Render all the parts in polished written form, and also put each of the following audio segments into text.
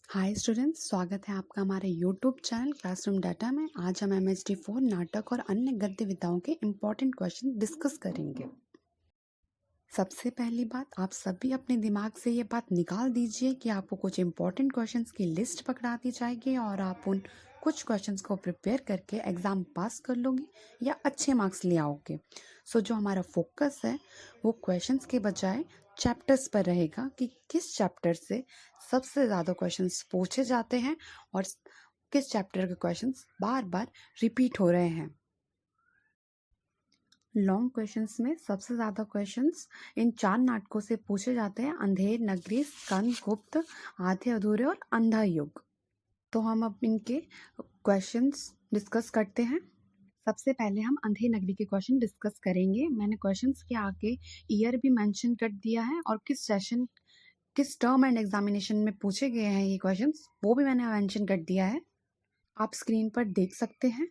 Hi students, स्वागत है आपका हमारे यूट्यूब चैनल क्लासरूम डाटा में। आज हम MHD4 नाटक और अन्य गद्य विधाओं के इम्पोर्टेंट क्वेश्चन डिस्कस करेंगे। सबसे पहली बात, आप सभी अपने दिमाग से ये बात निकाल दीजिए कि आपको कुछ इम्पोर्टेंट क्वेश्चंस की लिस्ट पकड़ा दी जाएगी और आप उन कुछ क्वेश्चंस को प्रिपेयर करके एग्ज़ाम पास कर लोगे या अच्छे मार्क्स ले आओगे। सो जो हमारा फोकस है वो क्वेश्चंस के बजाय चैप्टर्स पर रहेगा कि किस चैप्टर से सबसे ज़्यादा क्वेश्चंस पूछे जाते हैं और किस चैप्टर के क्वेश्चंस बार बार रिपीट हो रहे हैं। लॉन्ग क्वेश्चंस में सबसे ज़्यादा क्वेश्चंस इन 4 नाटकों से पूछे जाते हैं: अंधेर नगरी, स्कंद गुप्त, आधे अधूरे और अंधा युग। तो हम अब इनके क्वेश्चंस डिस्कस करते हैं। सबसे पहले हम अंधेर नगरी के क्वेश्चन डिस्कस करेंगे। मैंने क्वेश्चंस के आगे ईयर भी मेंशन कर दिया है और किस सेशन, किस टर्म एंड एग्जामिनेशन में पूछे गए हैं ये क्वेश्चंस, वो भी मैंने मेंशन कर दिया है। आप स्क्रीन पर देख सकते हैं।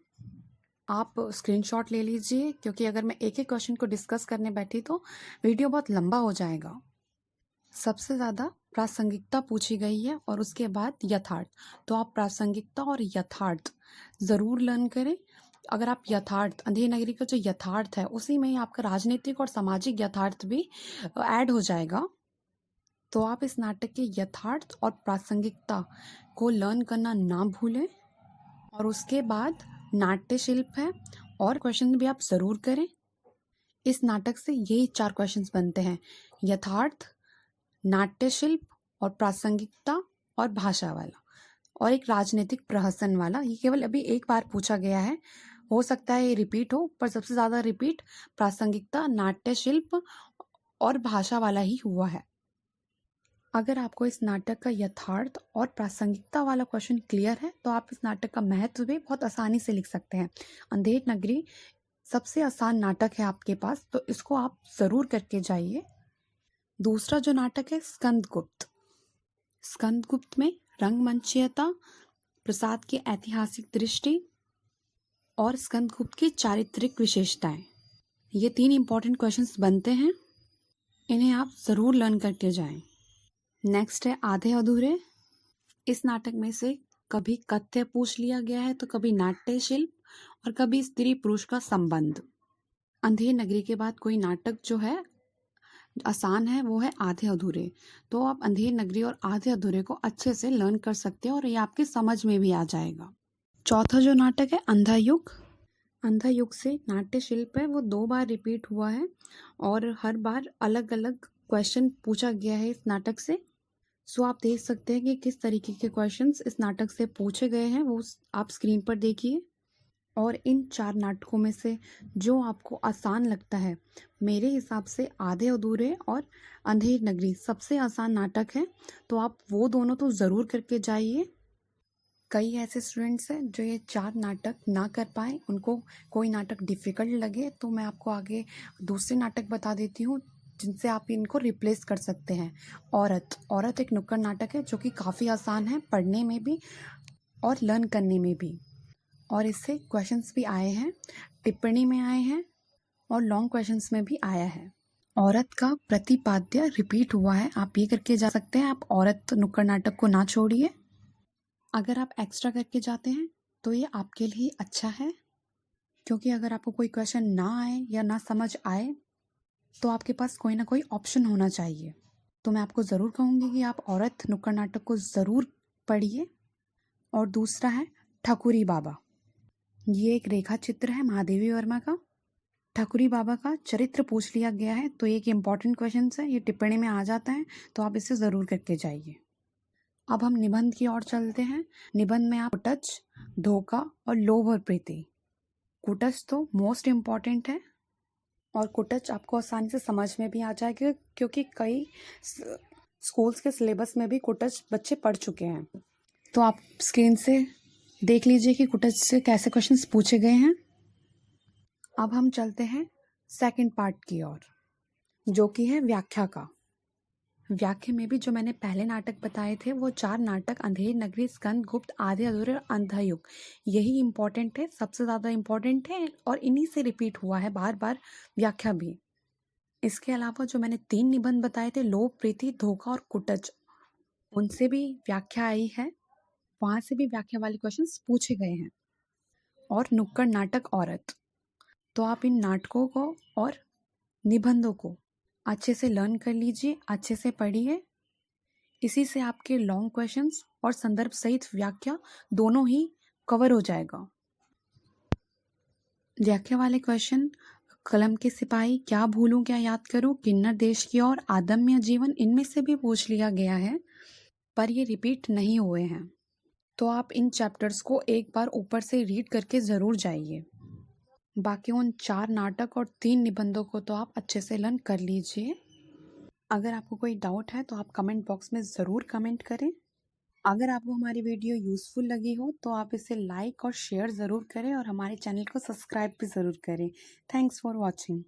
आप स्क्रीनशॉट ले लीजिए, क्योंकि अगर मैं एक एक क्वेश्चन को डिस्कस करने बैठी तो वीडियो बहुत लंबा हो जाएगा। सबसे ज़्यादा प्रासंगिकता पूछी गई है और उसके बाद यथार्थ। तो आप प्रासंगिकता और यथार्थ ज़रूर लर्न करें। अगर आप यथार्थ, अंधेर नगरी का जो यथार्थ है उसी में ही आपका राजनीतिक और सामाजिक यथार्थ भी ऐड हो जाएगा। तो आप इस नाटक के यथार्थ और प्रासंगिकता को लर्न करना ना भूलें। और उसके बाद नाट्य शिल्प है और क्वेश्चन भी आप ज़रूर करें। इस नाटक से यही 4 क्वेश्चंस बनते हैं: यथार्थ, नाट्य शिल्प और प्रासंगिकता और भाषा वाला, और एक राजनीतिक प्रहसन वाला। ये केवल अभी एक बार पूछा गया है, हो सकता है ये रिपीट हो, पर सबसे ज़्यादा रिपीट प्रासंगिकता, नाट्य शिल्प और भाषा वाला ही हुआ है। अगर आपको इस नाटक का यथार्थ और प्रासंगिकता वाला क्वेश्चन क्लियर है तो आप इस नाटक का महत्व भी बहुत आसानी से लिख सकते हैं। अंधेर नगरी सबसे आसान नाटक है आपके पास, तो इसको आप ज़रूर करके जाइए। दूसरा जो नाटक है स्कंदगुप्त। स्कंदगुप्त में रंगमंचीयता, प्रसाद की ऐतिहासिक दृष्टि और स्कंदगुप्त की चारित्रिक विशेषताएं, ये 3 इंपॉर्टेंट क्वेश्चंस बनते हैं। इन्हें आप ज़रूर लर्न करके जाएं। नेक्स्ट है आधे अधूरे। इस नाटक में से कभी कथ्य पूछ लिया गया है तो कभी नाट्य शिल्प और कभी स्त्री पुरुष का संबंध। अंधेर नगरी के बाद कोई नाटक जो है आसान है वो है आधे अधूरे। तो आप अंधेर नगरी और आधे अधूरे को अच्छे से लर्न कर सकते हैं और ये आपके समझ में भी आ जाएगा। चौथा जो नाटक है अंधा युग। अंधा युग से नाट्य शिल्प है वो 2 बार रिपीट हुआ है और हर बार अलग अलग क्वेश्चन पूछा गया है इस नाटक से। सो आप देख सकते हैं कि किस तरीके के क्वेश्चंस इस नाटक से पूछे गए हैं, वो आप स्क्रीन पर देखिए। और इन 4 नाटकों में से जो आपको आसान लगता है, मेरे हिसाब से आधे अधूरे और अंधेर नगरी सबसे आसान नाटक है, तो आप वो दोनों तो ज़रूर करके जाइए। कई ऐसे स्टूडेंट्स हैं जो ये 4 नाटक ना कर पाए, उनको कोई नाटक डिफ़िकल्ट लगे, तो मैं आपको आगे दूसरे नाटक बता देती हूँ जिनसे आप इनको रिप्लेस कर सकते हैं। औरत एक नुक्कड़ नाटक है जो कि काफ़ी आसान है पढ़ने में भी और लर्न करने में भी, और इससे क्वेश्चंस भी आए हैं, टिप्पणी में आए हैं और लॉन्ग क्वेश्चंस में भी आया है। औरत का प्रतिपाद्य रिपीट हुआ है, आप ये करके जा सकते हैं। आप औरत नुक्कड़ नाटक को ना छोड़िए। अगर आप एक्स्ट्रा करके जाते हैं तो ये आपके लिए अच्छा है, क्योंकि अगर आपको कोई क्वेश्चन ना आए या ना समझ आए तो आपके पास कोई ना कोई ऑप्शन होना चाहिए। तो मैं आपको ज़रूर कहूँगी कि आप औरत नुक्कड़ नाटक को ज़रूर पढ़िए। और दूसरा है ठकुरी बाबा। ये एक रेखा चित्र है महादेवी वर्मा का। ठकुरी बाबा का चरित्र पूछ लिया गया है, तो ये एक इम्पॉर्टेंट क्वेश्चन है, ये टिप्पणी में आ जाता है, तो आप इसे ज़रूर करके जाइए। अब हम निबंध की ओर चलते हैं। निबंध में आप कुटच, धोखा और लोभ और प्रीति। कुटच तो मोस्ट इम्पॉर्टेंट है और कुटच आपको आसानी से समझ में भी आ जाएगा, क्योंकि कई स्कूल्स के सिलेबस में भी कुटच बच्चे पढ़ चुके हैं। तो आप स्क्रीन से देख लीजिए कि कुटच से कैसे क्वेश्चंस पूछे गए हैं। अब हम चलते हैं सेकंड पार्ट की ओर, जो कि है व्याख्या का। व्याख्या में भी जो मैंने पहले नाटक बताए थे वो 4 नाटक अंधेर नगरी, स्कंद गुप्त, आधे अधूरे और अंधा युग, यही इम्पोर्टेंट है, सबसे ज़्यादा इम्पोर्टेंट है और इन्हीं से रिपीट हुआ है बार बार व्याख्या भी। इसके अलावा जो मैंने 3 निबंध बताए थे, लोभ, प्रीति, धोखा और कुटच, उनसे भी व्याख्या आई है, वहाँ से भी व्याख्या वाले क्वेश्चंस पूछे गए हैं। और नुक्कड़ नाटक औरत, तो आप इन नाटकों को और निबंधों को अच्छे से लर्न कर लीजिए, अच्छे से पढ़िए। इसी से आपके लॉन्ग क्वेश्चंस और संदर्भ सहित व्याख्या दोनों ही कवर हो जाएगा। व्याख्या वाले क्वेश्चन, कलम के सिपाही, क्या भूलूं क्या याद करूं, किन्नर देश की और आदम्य जीवन, इनमें से भी पूछ लिया गया है, पर ये रिपीट नहीं हुए हैं। तो आप इन चैप्टर्स को एक बार ऊपर से रीड करके ज़रूर जाइए। बाकी उन 4 नाटक और 3 निबंधों को तो आप अच्छे से लर्न कर लीजिए। अगर आपको कोई डाउट है तो आप कमेंट बॉक्स में ज़रूर कमेंट करें। अगर आपको हमारी वीडियो यूज़फुल लगी हो तो आप इसे लाइक और शेयर ज़रूर करें और हमारे चैनल को सब्सक्राइब भी ज़रूर करें। Thanks for watching.